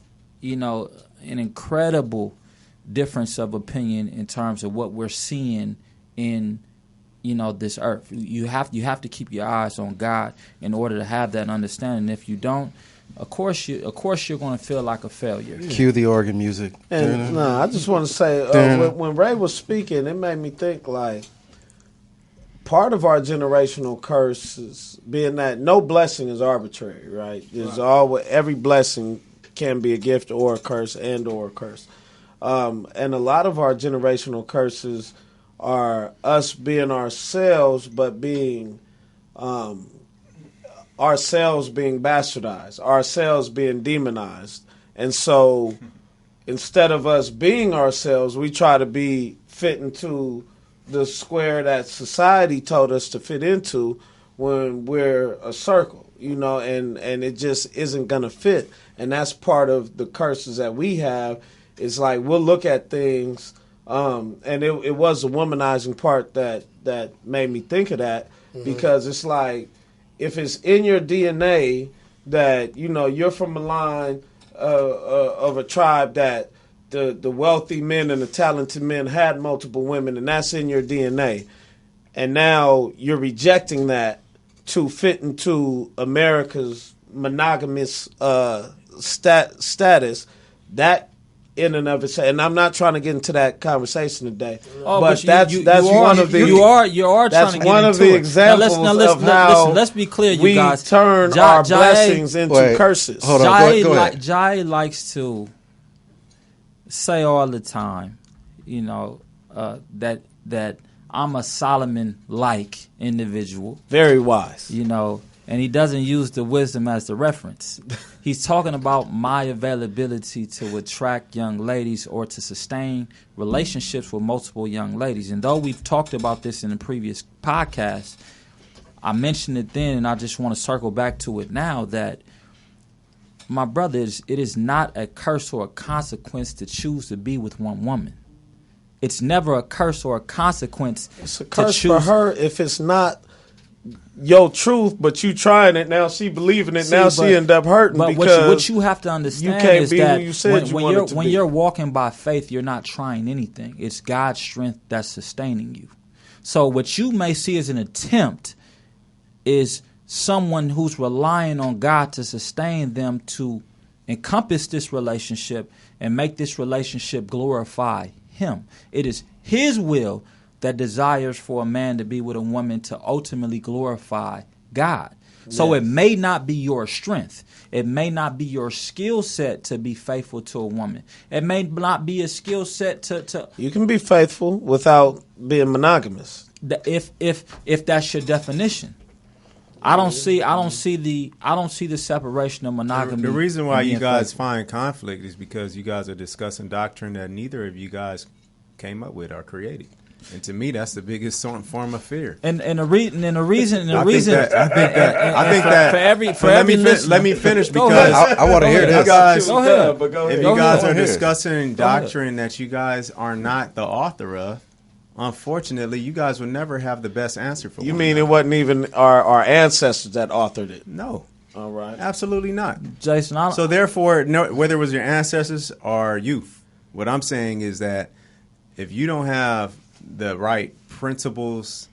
incredible difference of opinion in terms of what we're seeing in this earth. You have to keep your eyes on God in order to have that understanding. If you don't, of course you're going to feel like a failure. Cue the organ music. And I just want to say, when Ray was speaking, it made me think like part of our generational curse is being that no blessing is arbitrary, right? Every blessing can be a gift or a curse and or a curse. And a lot of our generational curses are us being ourselves, but being ourselves being bastardized, ourselves being demonized. And so instead of us being ourselves, we try to be fit into the square that society told us to fit into when we're a circle, and it just isn't going to fit. And that's part of the curses that we have. It's like we'll look at things, and it was the womanizing part that made me think of that, because it's like if it's in your DNA that you're from a line of a tribe that the wealthy men and the talented men had multiple women, and that's in your DNA, and now you're rejecting that to fit into America's monogamous status, that in and of itself, and I'm not trying to get into that conversation today, but that's one of the examples of how let's be clear, you we guys. turn our blessings into curses. Hold on, go ahead. Jai likes to say all the time, that I'm a Solomon-like individual. Very wise. And he doesn't use the wisdom as the reference. He's talking about my availability to attract young ladies or to sustain relationships with multiple young ladies. And though we've talked about this in the previous podcast, I mentioned it then, and I just want to circle back to it now, that my brother, it is not a curse or a consequence to choose to be with one woman. It's never a curse or a consequence. It's a curse for her if it's not your truth, but you trying it now. She believing it now. She end up hurting because what you have to understand is that when you're walking by faith, you're not trying anything. It's God's strength that's sustaining you. So what you may see as an attempt is someone who's relying on God to sustain them to encompass this relationship and make this relationship glorify Him. It is His will that desires for a man to be with a woman to ultimately glorify God. So it may not be your strength. It may not be your skill set to be faithful to a woman. It may not be a skill set to You can be faithful without being monogamous. If that's your definition. I don't see the separation of monogamy. The reason why you guys find conflict is because you guys are discussing doctrine that neither of you guys came up with or created. And to me, that's the biggest form of fear. And the reason I think that let me finish because I want to hear this. Go ahead. If you guys are discussing doctrine that you guys are not the author of, unfortunately, you guys will never have the best answer for. You mean it wasn't even our ancestors that authored it? No. All right. Absolutely not, Jason. So therefore, whether it was your ancestors or youth, what I'm saying is that if you don't have the right principles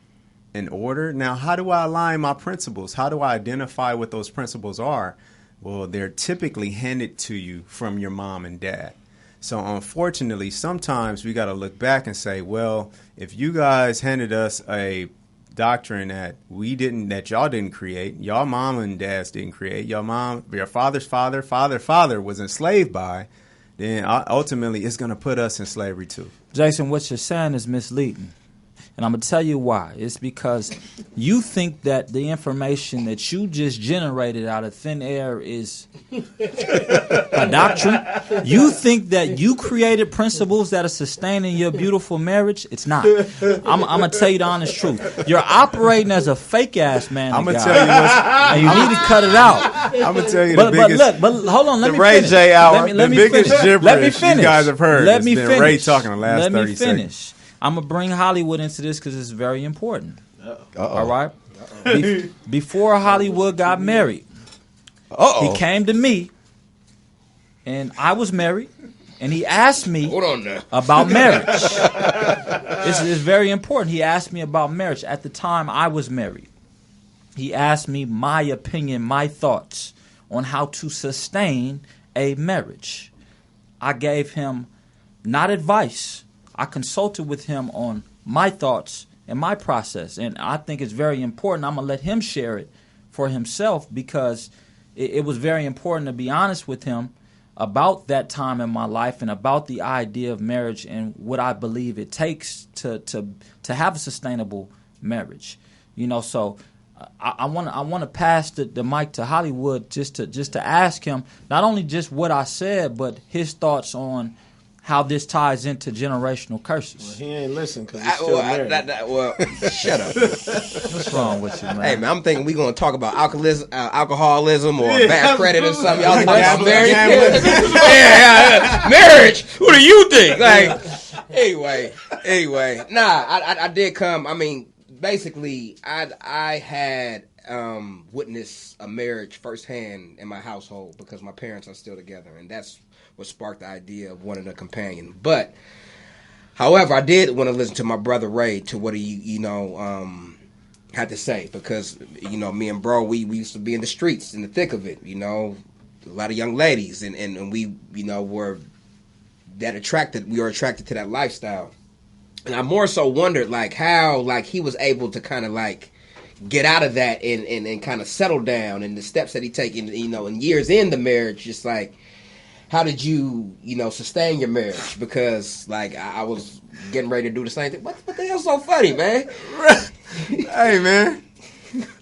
in order. Now, how do I align my principles? How do I identify what those principles are? Well, they're typically handed to you from your mom and dad. So unfortunately, sometimes we got to look back and say, well, if you guys handed us a doctrine that y'all didn't create, y'all mom and dads didn't create, your father's father was enslaved by, then ultimately it's going to put us in slavery too. Jason, what you're saying is misleading. And I'm going to tell you why. It's because you think that the information that you just generated out of thin air is a doctrine. You think that you created principles that are sustaining your beautiful marriage. It's not. I'm going to tell you the honest truth. You're operating as a fake-ass man. I'm going to tell you and you need to cut it out. I'm going to tell you the biggest... But hold on, let me Ray finish. J hour. Let me biggest finish. gibberish Let me finish. you guys have heard. Let me finish. Ray talking the last 30 Let me finish. seconds. I'm going to bring Hollywood into this because it's very important. All right? Before Hollywood got married, he came to me, and I was married, and he asked me about marriage. This is very important. He asked me about marriage. At the time, I was married. He asked me my opinion, my thoughts on how to sustain a marriage. I gave him not advice. I consulted with him on my thoughts and my process, and I think it's very important. I'm going to let him share it for himself because it was very important to be honest with him about that time in my life and about the idea of marriage and what I believe it takes to have a sustainable marriage. So I want to pass the mic to Hollywood just to ask him not only just what I said, but his thoughts on how this ties into generational curses. Well, he ain't listening because he's still married. Shut up. What's wrong with you, man? Hey, man, I'm thinking we're going to talk about alcoholism or bad credit or something. Y'all talking about marriage? Marriage? Who do you think? Like, anyway. Nah, I did come. I mean, basically, I had witnessed a marriage firsthand in my household because my parents are still together, and that's what sparked the idea of wanting a companion. But, however, I did want to listen to my brother Ray to what he, had to say, because me and bro, we used to be in the streets, in the thick of it. A lot of young ladies, and we were attracted to that lifestyle. And I more so wondered how he was able to kind of get out of that and kind of settle down, and the steps that he taken in years in the marriage, just how did you sustain your marriage? Because I was getting ready to do the same thing. What the hell's so funny, man? Hey, man.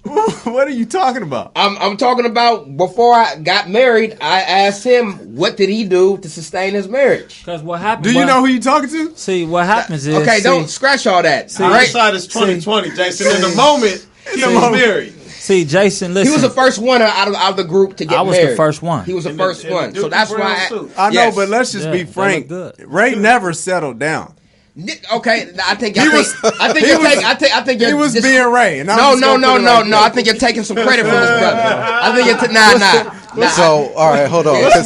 What are you talking about? I'm talking about before I got married, I asked him what did he do to sustain his marriage. Because what happened? Do you know who you talking to? See, what happens is... Okay, don't scratch all that. Hindsight is 2020, Jason. In the moment, he was married. See, Jason, listen. He was the first one out of the group to get married. I was the first one. He was the first one. So that's why I know, but let's just be frank. Ray never settled down. Okay, I think he was being Ray. And no. I think you're taking some credit from his brother. I think you're nah. So, all right, hold on. I think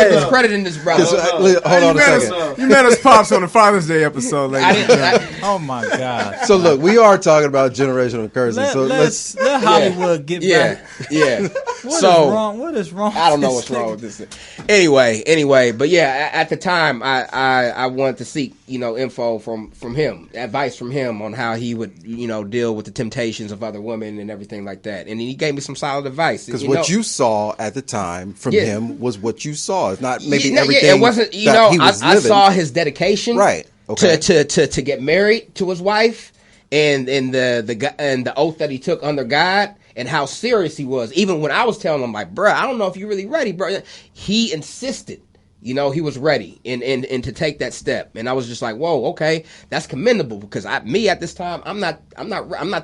you're discrediting this brother. Hold on a second. You met us pops on the Father's Day episode, ladies. Oh my God! So look, we are talking about generational curses. Let Hollywood get back. Yeah. What is wrong? I don't know what's wrong with this thing. Anyway, but yeah, at the time, I wanted to seek info from him, advice from him on how he would deal with the temptations of other women and everything like that, and he gave me some solid advice. Because what you saw at the time from him was what you saw. It's not maybe everything. It wasn't. I saw his dedication, right? Okay. To get married to his wife, and the oath that he took under God, and how serious he was. Even when I was telling him, bro, I don't know if you're really ready, bro. He insisted. He was ready and to take that step, and I was just like, whoa, okay, that's commendable, because at this time I'm not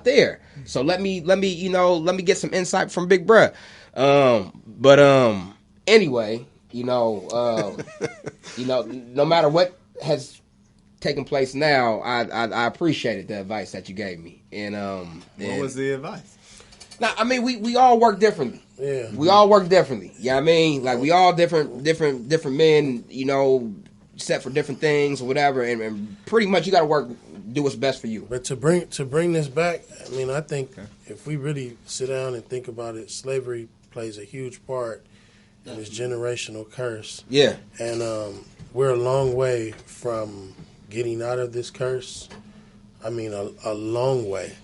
there. So let me get some insight from Big Bruh. Anyway, no matter what has taken place now, I appreciated the advice that you gave me. And what was the advice? Now, I mean, we all work differently. Yeah. We all work differently. You know what I mean? We all different men, set for different things or whatever, and pretty much you got to do what's best for you. But to bring this back, I mean, I think if we really sit down and think about it, slavery plays a huge part in this generational curse. Yeah. And we're a long way from getting out of this curse. I mean, a long way.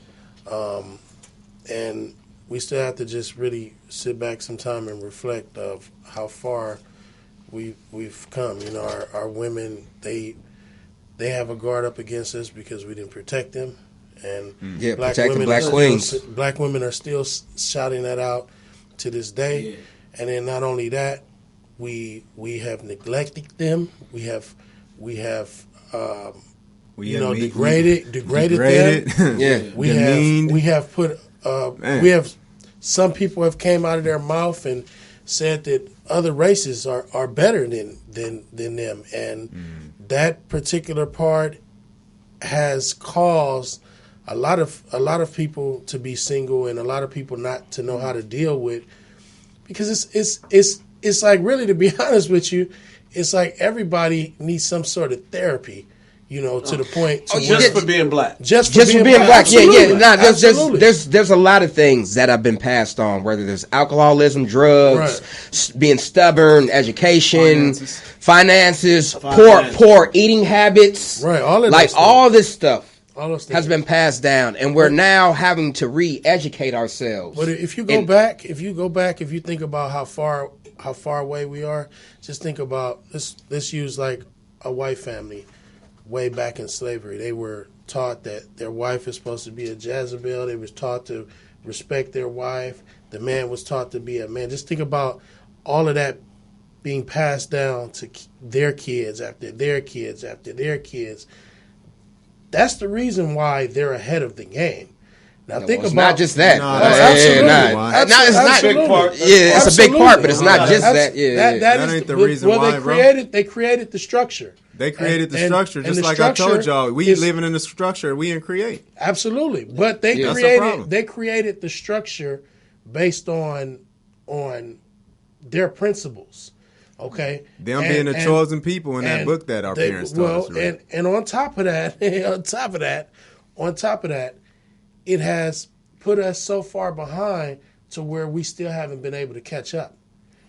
And we still have to just really sit back sometime and reflect of how far we've come. Our women, they have a guard up against us because we didn't protect them. And black women are still shouting that out to this day. Yeah. And then not only that, we have neglected them. We have degraded them. Yeah. We have put some people have came out of their mouth and said that other races are better than them, and that particular part has caused a lot of people to be single and a lot of people not to know how to deal with, because it's like, really, to be honest with you, it's like everybody needs some sort of therapy. To the point. For being black. Just for being black. Yeah. There's a lot of things that have been passed on, whether there's alcoholism, drugs, being stubborn, education, finances, poor eating habits. Right. All of all this stuff has been passed down, and we're now having to re-educate ourselves. But if you go back, if you think about how far away we are, just think about let's use like a white family. Way back in slavery, they were taught that their wife is supposed to be a Jezebel. They was taught to respect their wife. The man was taught to be a man. Just think about all of that being passed down to their kids after their kids after their kids. That's the reason why they're ahead of the game. Now think about, not just that. It's a big part. Yeah, it's a big part, but it's not just that. Yeah, that ain't the reason why, they created the structure. They created the structure, just like I told y'all. We living in the structure we didn't create. Absolutely, but they created the structure based on their principles. Okay, them being the chosen people in that book that our parents taught us. Right? And on top of that, it has put us so far behind to where we still haven't been able to catch up.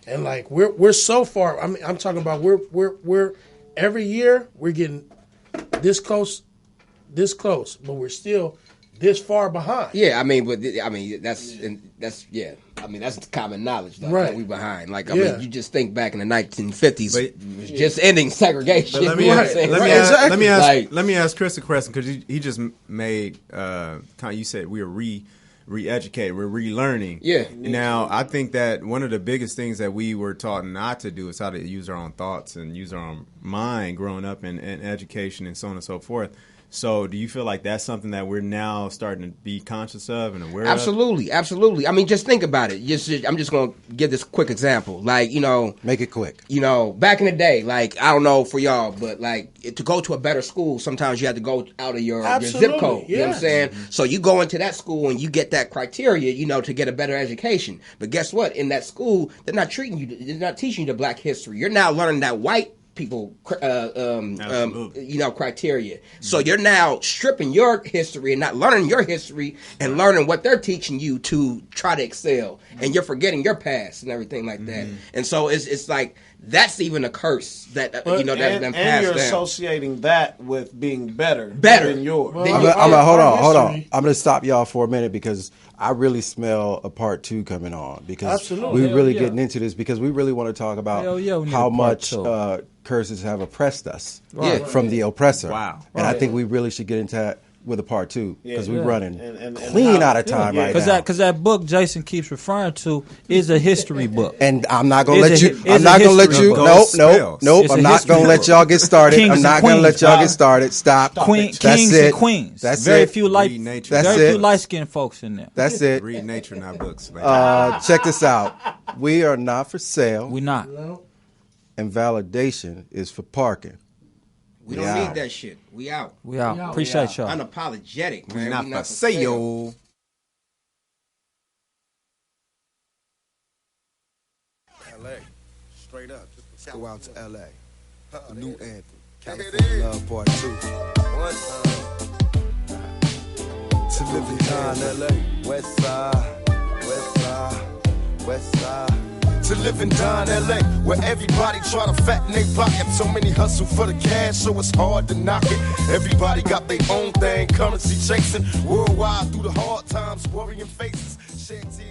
And like we're so far. I mean, I'm talking about we're every year we're getting this close, but we're still this far behind. Yeah, I mean, but that's yeah. I mean, that's common knowledge, though, Right. that we behind. Like, I mean, you just think back in the 1950s, it was just ending segregation. But let me You know ask, what I'm saying? let me ask Chris a question, because he just made you said we are re-educated, we're relearning. Yeah. Now, I think that one of the biggest things that we were taught not to do is how to use our own thoughts and use our own mind growing up in education and so on and so forth. So do you feel like that's something that we're now starting to be conscious of and aware of? Absolutely. I mean, just think about it. I'm just going to give this quick example. Like, Make it quick. Back in the day, like, I don't know for y'all, but like to go to a better school, sometimes you had to go out of your zip code. Yes. You know what I'm saying? So you go into that school and you get that criteria, to get a better education. But guess what? In that school, they're not teaching you the black history. You're now learning that white people criteria. So you're now stripping your history and not learning your history and learning what they're teaching you to try to excel, and you're forgetting your past and everything like that. And so it's like that's even a curse that that's been passed down. And you're associating that with being better than yours. Hold on. I'm going to stop y'all for a minute because I really smell a part 2 coming on, because we're really getting into this, because we really want to talk about how much curses have oppressed us from the oppressor. Wow. And I think we really should get into that with a part 2, because we're running clean out of time right now. Because that book Jason keeps referring to is a history book. And I'm not going to let you. I'm not going to let you. Nope. I'm not going to let y'all get started. I'm not going to let y'all get started. Stop. Kings and queens. That's very it. few few light-skinned folks in there. That's it. Read nature, not books. Check this out. We are not for sale. We're not. And validation is for parking. We don't need that shit. We out. We out. Appreciate y'all. Unapologetic, man. We're not for sale. LA, straight up. Just go out to LA. The new anthem. California Love Part 2. To live in LA. West side, west side, west side. To live and die in LA, where everybody try to fatten their pocket. So many hustle for the cash, so it's hard to knock it. Everybody got their own thing, currency chasing. Worldwide through the hard times, worrying faces.